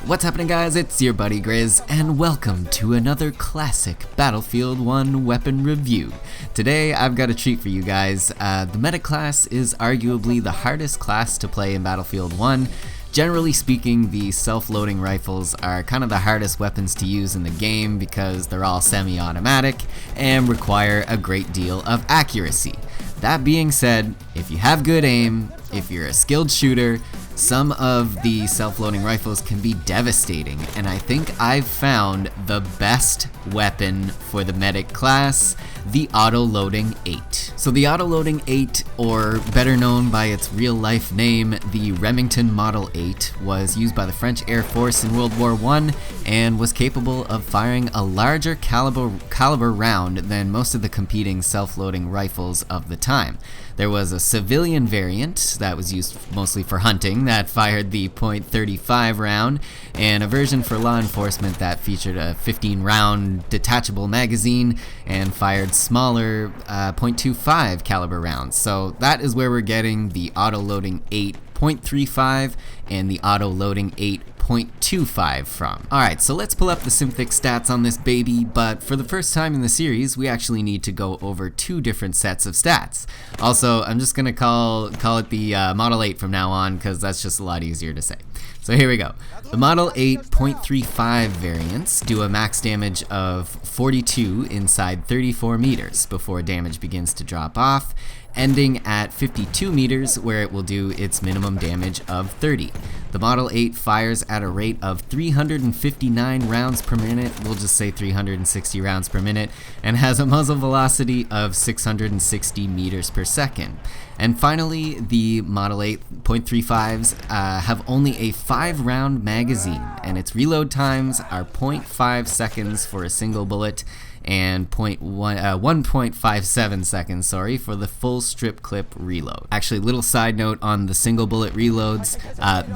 What's happening, guys? It's your buddy Grizz, and welcome to another classic Battlefield 1 weapon review. Today, I've got a treat for you guys. The medic class is arguably the hardest class to play in Battlefield 1. Generally speaking, the self-loading rifles are kind of the hardest weapons to use in the game because they're all semi-automatic and require a great deal of accuracy. That being said, if you have good aim, if you're a skilled shooter, some of the self-loading rifles can be devastating, and I think I've found the best weapon for the medic class, the Autoloading 8. So the Autoloading 8, or better known by its real-life name, the Remington Model 8, was used by the French Air Force in World War I and was capable of firing a larger caliber round than most of the competing self-loading rifles of the time. There was a civilian variant that was used mostly for hunting that fired the .35 round, and a version for law enforcement that featured a 15-round detachable magazine and fired smaller .25 caliber rounds. So that is where we're getting the Autoloading 8.35 and the Autoloading 8.25 from. Alright, so let's pull up the Simplex Stats on this baby, but for the first time in the series, we actually need to go over two different sets of stats. Also, I'm just gonna call it the Model 8 from now on, because that's just a lot easier to say. So here we go. The Model 8.35 variants do a max damage of 42 inside 34 meters before damage begins to drop off, ending at 52 meters where it will do its minimum damage of 30. The Model 8 fires at a rate of 359 rounds per minute, we'll just say 360 rounds per minute, and has a muzzle velocity of 660 meters per second. And finally, the Model 8.35s have only a 5-round magazine, and its reload times are 0.5 seconds for a single bullet and 1.57 seconds, for the full strip clip reload. Actually, little side note on the single bullet reloads,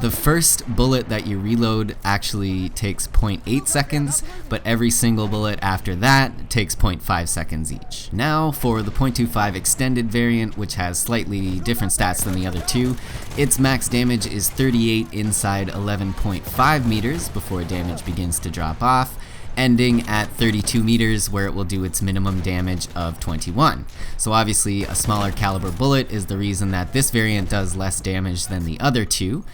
the first bullet that you reload actually takes 0.8 seconds, but every single bullet after that takes 0.5 seconds each. Now for the .25 extended variant, which has slightly different stats than the other two. Its max damage is 38 inside 11.5 meters before damage begins to drop off, ending at 32 meters where it will do its minimum damage of 21. So obviously a smaller caliber bullet is the reason that this variant does less damage than the other two.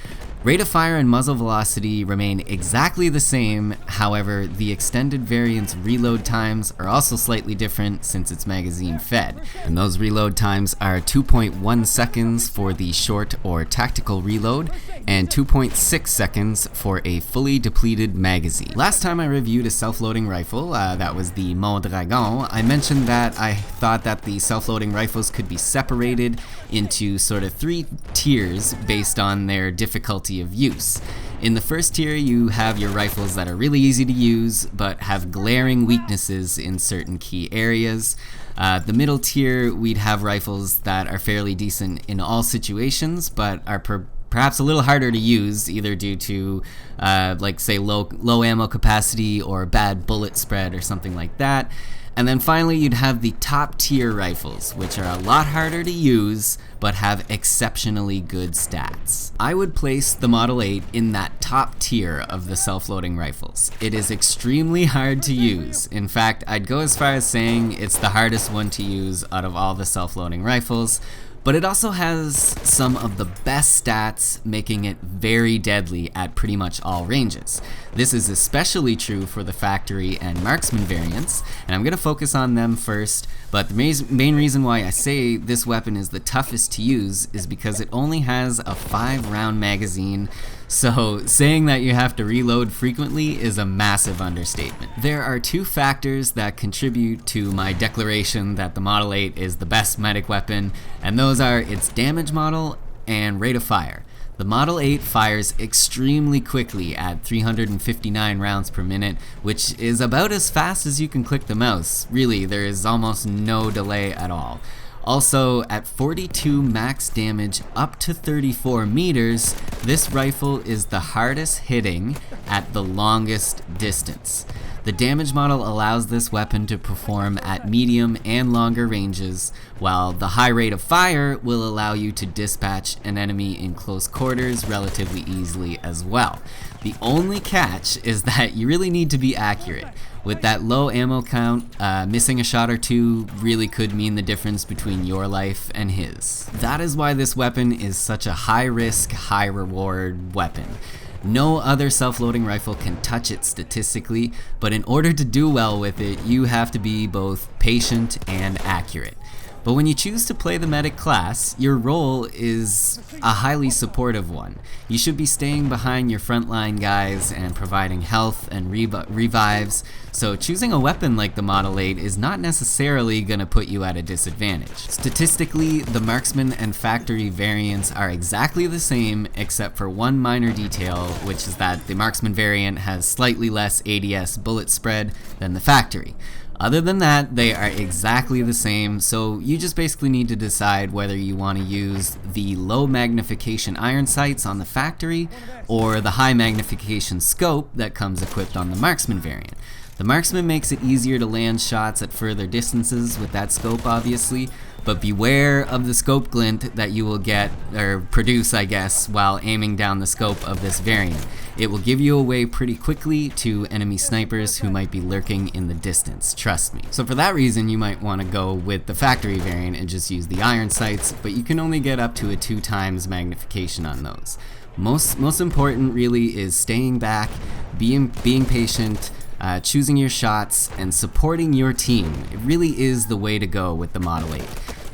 Rate of fire and muzzle velocity remain exactly the same, however the extended variant's reload times are also slightly different since it's magazine fed, and those reload times are 2.1 seconds for the short or tactical reload and 2.6 seconds for a fully depleted magazine. Last time I reviewed a self-loading rifle, that was the Mondragon, I mentioned that I thought that the self-loading rifles could be separated into sort of 3 tiers based on their difficulty of use. In the first tier, you have your rifles that are really easy to use but have glaring weaknesses in certain key areas. The middle tier, we'd have rifles that are fairly decent in all situations but are perhaps a little harder to use, either due to like say low ammo capacity or bad bullet spread or something like that. And then finally, you'd have the top tier rifles, which are a lot harder to use, but have exceptionally good stats. I would place the Model 8 in that top tier of the self-loading rifles. It is extremely hard to use. In fact, I'd go as far as saying it's the hardest one to use out of all the self-loading rifles, but it also has some of the best stats, making it very deadly at pretty much all ranges. This is especially true for the Factory and Marksman variants, and I'm going to focus on them first, but the main reason why I say this weapon is the toughest to use is because it only has a 5-round magazine, so saying that you have to reload frequently is a massive understatement. There are 2 factors that contribute to my declaration that the Model 8 is the best medic weapon, and those are its damage model and rate of fire. The Model 8 fires extremely quickly at 359 rounds per minute, which is about as fast as you can click the mouse. Really, there is almost no delay at all. Also, at 42 max damage up to 34 meters, this rifle is the hardest hitting at the longest distance. The damage model allows this weapon to perform at medium and longer ranges, while the high rate of fire will allow you to dispatch an enemy in close quarters relatively easily as well. The only catch is that you really need to be accurate. With that low ammo count, missing a shot or two really could mean the difference between your life and his. That is why this weapon is such a high risk, high reward weapon. No other self-loading rifle can touch it statistically, but in order to do well with it, you have to be both patient and accurate. But when you choose to play the medic class, your role is a highly supportive one. You should be staying behind your frontline guys and providing health and revives, so choosing a weapon like the Model 8 is not necessarily going to put you at a disadvantage. Statistically, the Marksman and Factory variants are exactly the same except for one minor detail, which is that the Marksman variant has slightly less ADS bullet spread than the Factory. Other than that, they are exactly the same, so you just basically need to decide whether you want to use the low magnification iron sights on the Factory or the high magnification scope that comes equipped on the Marksman variant. The Marksman makes it easier to land shots at further distances with that scope, obviously, but beware of the scope glint that you will get, or produce I guess, while aiming down the scope of this variant. It will give you away pretty quickly to enemy snipers who might be lurking in the distance, trust me. So for that reason you might want to go with the Factory variant and just use the iron sights, but you can only get up to a 2 times magnification on those. Most important really is staying back, being patient, choosing your shots, and supporting your team. It really is the way to go with the Model 8.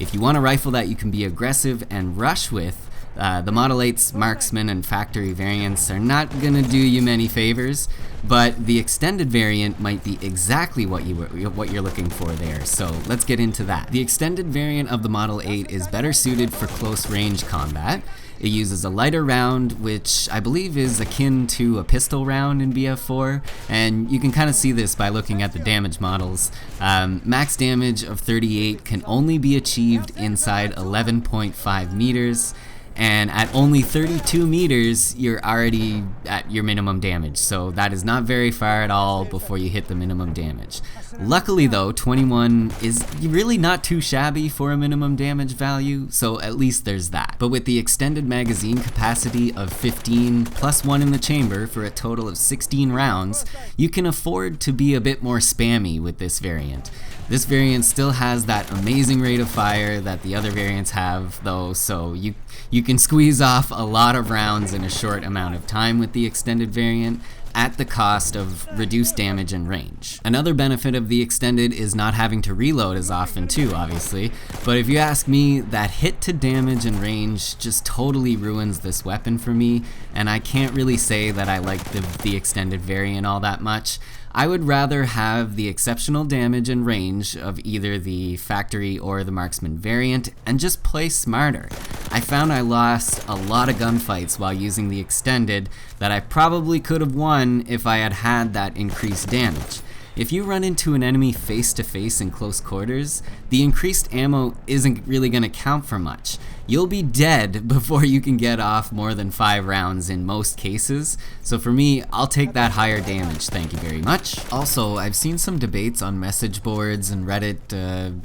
If you want a rifle that you can be aggressive and rush with, the Model 8's Marksman and Factory variants are not gonna do you many favors, but the extended variant might be exactly what you're looking for there, so let's get into that. The extended variant of the Model 8 is better suited for close range combat. It uses a lighter round, which I believe is akin to a pistol round in BF4, and you can kind of see this by looking at the damage models. Max damage of 38 can only be achieved inside 11.5 meters, and at only 32 meters, you're already at your minimum damage, so that is not very far at all before you hit the minimum damage. Luckily though, 21 is really not too shabby for a minimum damage value, so at least there's that. But with the extended magazine capacity of 15 plus 1 in the chamber for a total of 16 rounds, you can afford to be a bit more spammy with this variant. This variant still has that amazing rate of fire that the other variants have though, so you can squeeze off a lot of rounds in a short amount of time with the extended variant, at the cost of reduced damage and range. Another benefit of the extended is not having to reload as often too, obviously, but if you ask me, that hit to damage and range just totally ruins this weapon for me, and I can't really say that I like the extended variant all that much. I would rather have the exceptional damage and range of either the Factory or the Marksman variant and just play smarter. I found I lost a lot of gunfights while using the extended that I probably could have won if I had had that increased damage. If you run into an enemy face to face in close quarters, the increased ammo isn't really going to count for much. You'll be dead before you can get off more than 5 rounds in most cases, so for me, I'll take that higher damage, thank you very much. Also, I've seen some debates on message boards and Reddit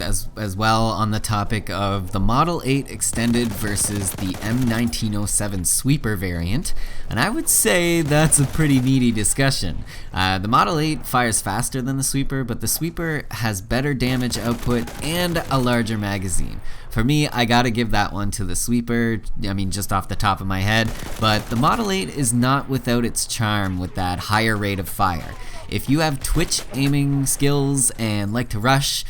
as well on the topic of the Model 8 Extended versus the M1907 Sweeper variant, and I would say that's a pretty meaty discussion. The Model 8 fires faster than the Sweeper, but the Sweeper has better damage output and a larger magazine. For me, I gotta give that one to the Sweeper, I mean just off the top of my head, but the Model 8 is not without its charm with that higher rate of fire. If you have twitch aiming skills and like to rush,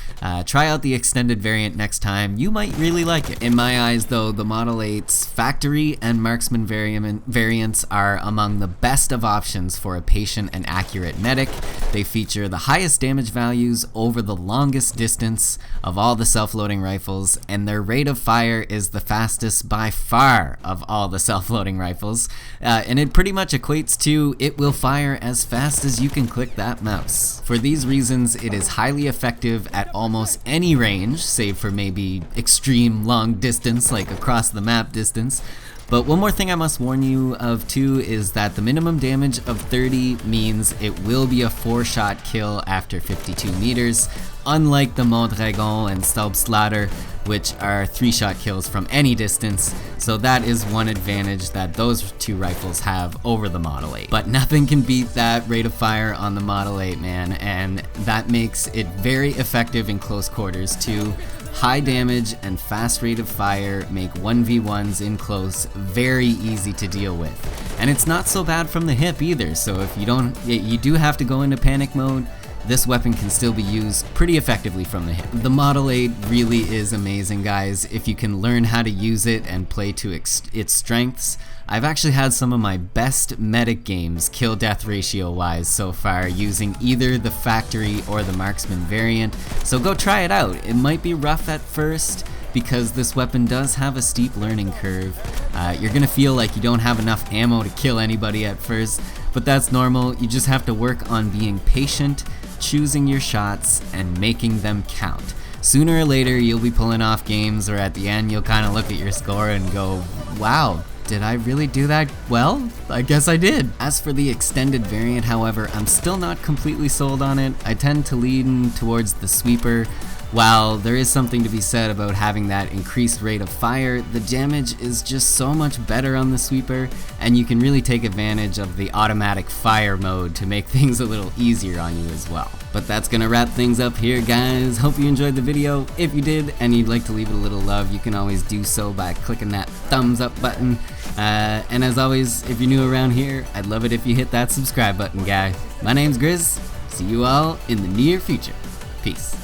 try out the extended variant next time, you might really like it. In my eyes though, the Model 8's Factory and Marksman variants are among the best of options for a patient and accurate medic. They feature the highest damage values over the longest distance of all the self-loading rifles, and their rate of fire is the fastest by far of all the self-loading rifles, and it pretty much equates to it will fire as fast as you can click that mouse. For these reasons, it is highly effective at almost any range, save for maybe extreme long distance like across the map distance, But one more thing I must warn you of too is that the minimum damage of 30 means it will be a 4-shot kill after 52 meters, unlike the Mondragon and Staubslader, which are 3-shot kills from any distance, so that is one advantage that those two rifles have over the Model 8. But nothing can beat that rate of fire on the Model 8, man, and that makes it very effective in close quarters too. High damage and fast rate of fire make 1v1s in close very easy to deal with. And it's not so bad from the hip either, so if you do have to go into panic mode, this weapon can still be used pretty effectively from the hip. The Model 8 really is amazing, guys, if you can learn how to use it and play to its strengths. I've actually had some of my best medic games kill-death ratio wise so far using either the Factory or the Marksman variant, so go try it out. It might be rough at first because this weapon does have a steep learning curve. You're gonna feel like you don't have enough ammo to kill anybody at first, but that's normal. You just have to work on being patient, choosing your shots, and making them count. Sooner or later you'll be pulling off games where at the end you'll kind of look at your score and go, wow, did I really do that well? I guess I did. As for the extended variant, however, I'm still not completely sold on it. I tend to lean towards the sweeper. While there is something to be said about having that increased rate of fire, the damage is just so much better on the sweeper, and you can really take advantage of the automatic fire mode to make things a little easier on you as well. But that's gonna wrap things up here, guys. Hope you enjoyed the video. If you did and you'd like to leave it a little love, you can always do so by clicking that thumbs up button. And as always, if you're new around here, I'd love it if you hit that subscribe button, guy. My name's Grizz. See you all in the near future. Peace.